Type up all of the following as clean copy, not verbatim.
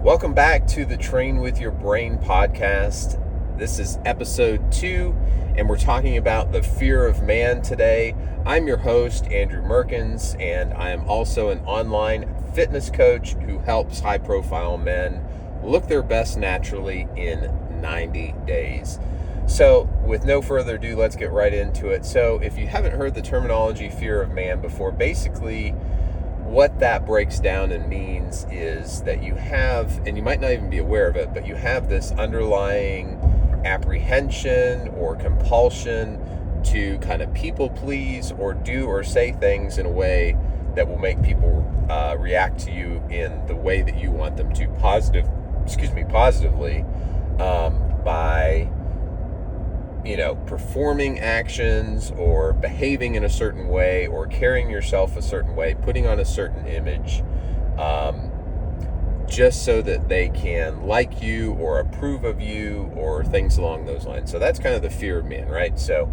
Welcome back to the Train with Your Brain podcast. This is episode 2, and we're talking about the fear of man today. I'm your host, Andrew Merkins, and I am also an online fitness coach who helps high-profile men look their best naturally in 90 days. So, with no further ado, let's get right into it. So, if you haven't heard the terminology fear of man before, basically what that breaks down and means is that you have, and you might not even be aware of it, but you have this underlying apprehension or compulsion to kind of people please or do or say things in a way that will make people react to you in the way that you want them to positively by performing actions or behaving in a certain way or carrying yourself a certain way, putting on a certain image, just so that they can like you or approve of you or things along those lines. So that's kind of the fear of man, right? So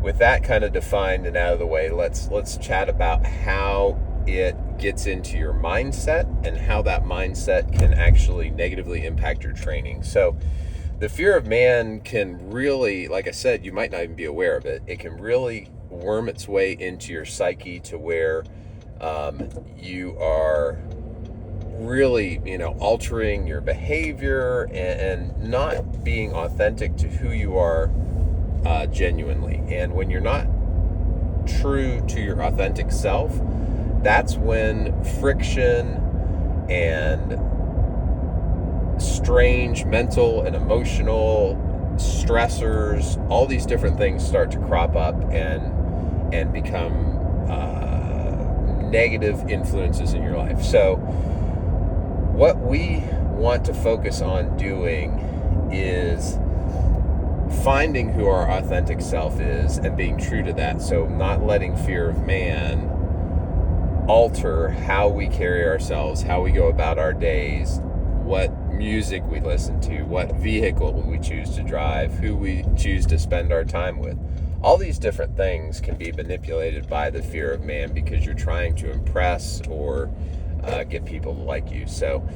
with that kind of defined and out of the way, let's chat about how it gets into your mindset and how that mindset can actually negatively impact your training. So the fear of man can really, like I said, you might not even be aware of it. It can really worm its way into your psyche to where you are really, altering your behavior and not being authentic to who you are genuinely. And when you're not true to your authentic self, that's when friction and strange mental and emotional stressors, all these different things start to crop up and become negative influences in your life. So what we want to focus on doing is finding who our authentic self is and being true to that. So not letting fear of man alter how we carry ourselves, how we go about our days, what music we listen to, what vehicle we choose to drive, who we choose to spend our time with. All these different things can be manipulated by the fear of man because you're trying to impress or get people to like you. So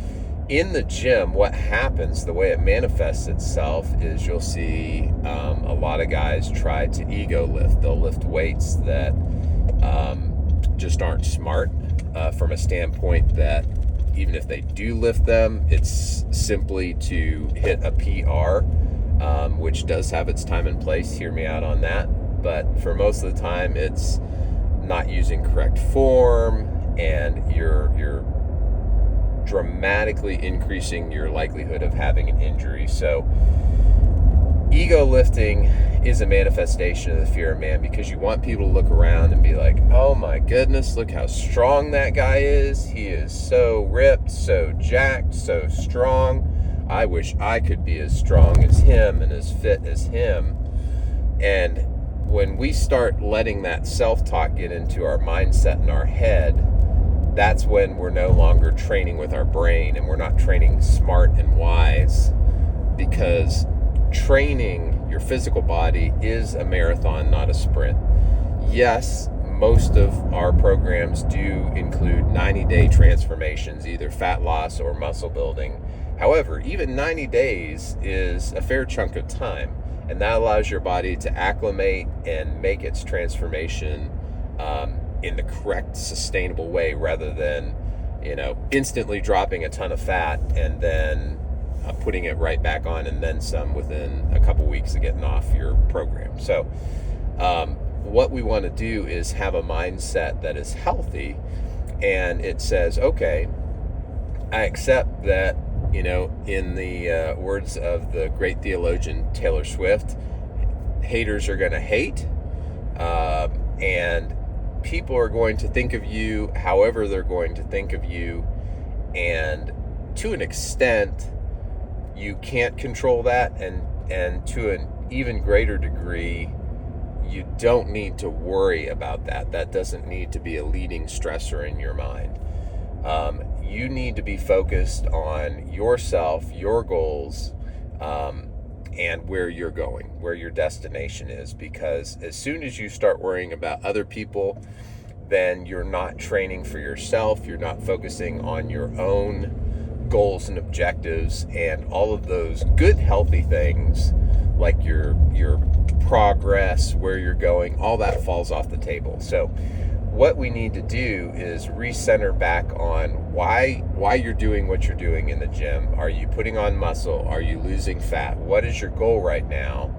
in the gym, what happens, the way it manifests itself is you'll see a lot of guys try to ego lift. They'll lift weights that just aren't smart from a standpoint that even if they do lift them, it's simply to hit a PR, which does have its time and place. Hear me out on that. But for most of the time, it's not using correct form, and you're dramatically increasing your likelihood of having an injury. So ego lifting is a manifestation of the fear of man because you want people to look around and be like, oh my goodness, look how strong that guy is. He is so ripped, so jacked, so strong. I wish I could be as strong as him and as fit as him. And when we start letting that self-talk get into our mindset and our head, that's when we're no longer training with our brain and we're not training smart and wise, because training your physical body is a marathon, not a sprint. Yes, most of our programs do include 90-day transformations, either fat loss or muscle building. However, even 90 days is a fair chunk of time, and that allows your body to acclimate and make its transformation in the correct, sustainable way, rather than, instantly dropping a ton of fat and then putting it right back on and then some within a couple weeks of getting off your program. So what we want to do is have a mindset that is healthy, and it says, okay, I accept that, in the words of the great theologian Taylor Swift, haters are going to hate, and people are going to think of you however they're going to think of you, and to an extent you can't control that, and to an even greater degree you don't need to worry about that. That doesn't need to be a leading stressor in your mind. You need to be focused on yourself, your goals, and where you're going, where your destination is, because as soon as you start worrying about other people, then you're not training for yourself, you're not focusing on your own goals and objectives and all of those good, healthy things like your progress, where you're going, all that falls off the table. So what we need to do is recenter back on why you're doing what you're doing in the gym. Are you putting on muscle? Are you losing fat? What is your goal right now?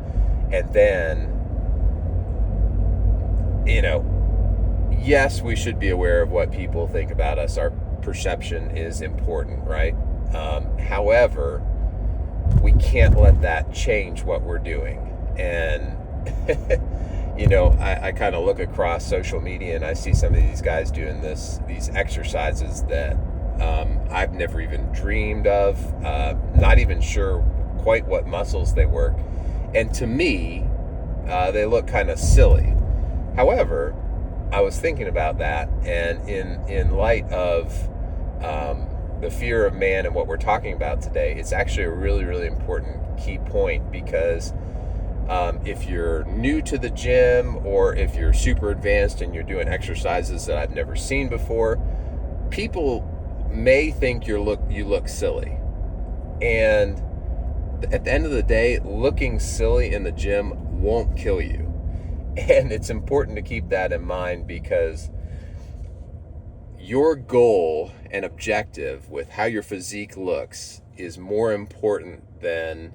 And then, yes, we should be aware of what people think about us. Our perception is important, right? However, we can't let that change what we're doing. And I kind of look across social media and I see some of these guys doing these exercises that I've never even dreamed of, not even sure quite what muscles they work. And to me, they look kind of silly. However, I was thinking about that, and in light of the fear of man and what we're talking about today, it's actually a really, really important key point, because if you're new to the gym, or if you're super advanced and you're doing exercises that I've never seen before, people may think you look silly. And at the end of the day, looking silly in the gym won't kill you. And it's important to keep that in mind, because your goal and objective with how your physique looks is more important than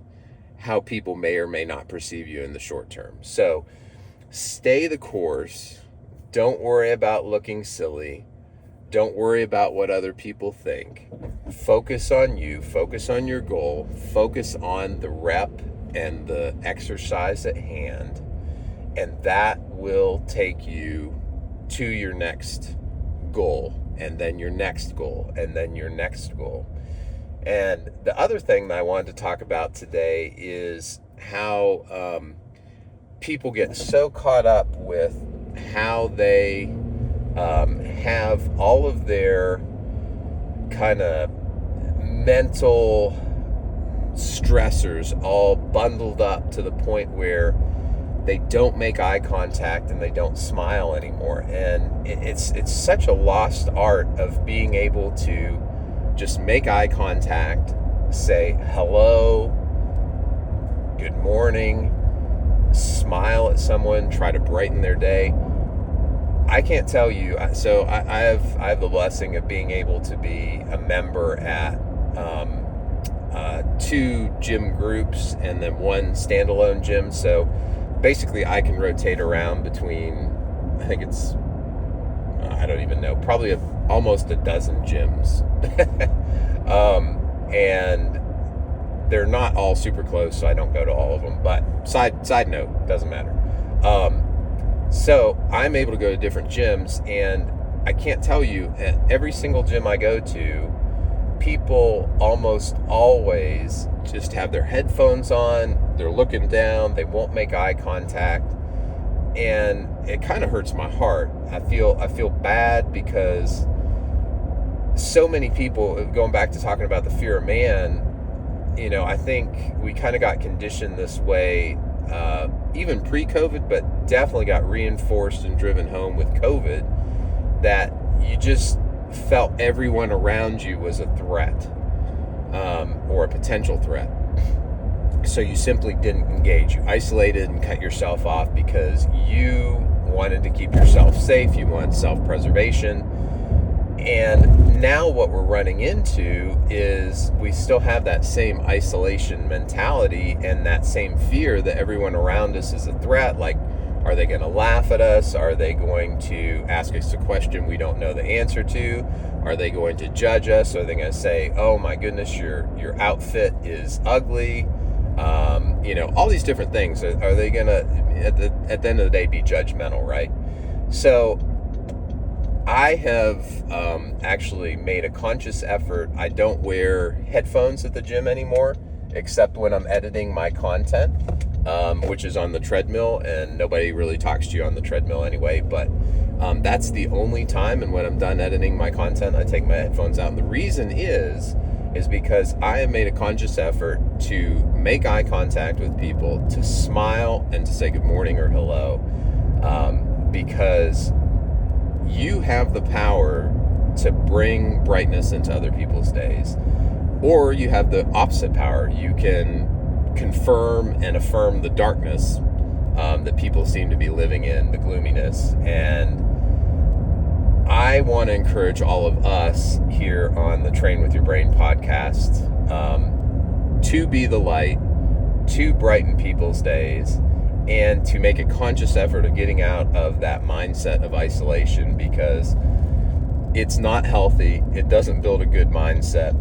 how people may or may not perceive you in the short term. So stay the course. Don't worry about looking silly. Don't worry about what other people think. Focus on you. Focus on your goal. Focus on the rep and the exercise at hand. And that will take you to your next goal, and then your next goal, and then your next goal. And the other thing that I wanted to talk about today is how people get so caught up with how they have all of their kind of mental stressors all bundled up to the point where they don't make eye contact and they don't smile anymore. And it's such a lost art of being able to just make eye contact, say hello, good morning, smile at someone, try to brighten their day. I can't tell you. So I have the blessing of being able to be a member at 2 gym groups and then 1 standalone gym. So basically I can rotate around between, I think it's, I don't even know, probably almost a dozen gyms. And they're not all super close, so I don't go to all of them. But side note, doesn't matter. So I'm able to go to different gyms, and I can't tell you, at every single gym I go to, people almost always just have their headphones on, they're looking down, they won't make eye contact, and it kind of hurts my heart. I feel bad, because so many people, going back to talking about the fear of man, I think we kind of got conditioned this way, even pre-COVID, but definitely got reinforced and driven home with COVID, that you just felt everyone around you was a threat, or a potential threat. So you simply didn't engage. You isolated and cut yourself off because you wanted to keep yourself safe. You wanted self-preservation. And now what we're running into is we still have that same isolation mentality and that same fear that everyone around us is a threat. Like, are they going to laugh at us? Are they going to ask us a question we don't know the answer to? Are they going to judge us? Are they going to say, oh my goodness, your outfit is ugly? All these different things. Are they going to, at the end of the day, be judgmental, right? So I have actually made a conscious effort. I don't wear headphones at the gym anymore, except when I'm editing my content, which is on the treadmill, and nobody really talks to you on the treadmill anyway, but that's the only time. And when I'm done editing my content, I take my headphones out. And the reason is because I have made a conscious effort to make eye contact with people, to smile and to say good morning or hello, because you have the power to bring brightness into other people's days. Or you have the opposite power. You can confirm and affirm the darkness that people seem to be living in, the gloominess. And I want to encourage all of us here on the Train With Your Brain podcast to be the light, to brighten people's days, and to make a conscious effort of getting out of that mindset of isolation, because it's not healthy. It doesn't build a good mindset.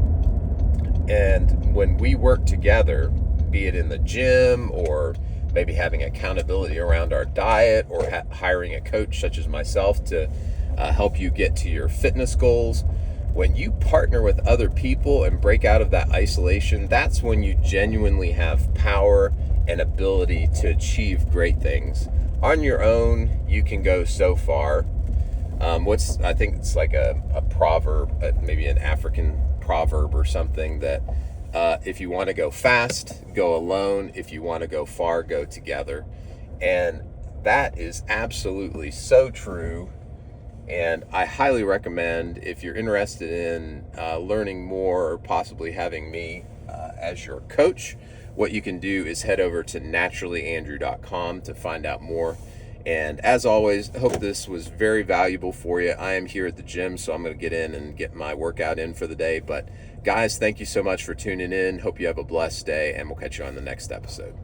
And when we work together, be it in the gym or maybe having accountability around our diet, or hiring a coach such as myself to help you get to your fitness goals, when you partner with other people and break out of that isolation, that's when you genuinely have power and ability to achieve great things. On your own, you can go so far. I think it's like a proverb, maybe an African proverb or something, that if you want to go fast, go alone. If you want to go far, go together. And that is absolutely so true. And I highly recommend, if you're interested in learning more or possibly having me as your coach, what you can do is head over to naturallyandrew.com to find out more. And as always, I hope this was very valuable for you. I am here at the gym, so I'm going to get in and get my workout in for the day. But guys, thank you so much for tuning in. Hope you have a blessed day, and we'll catch you on the next episode.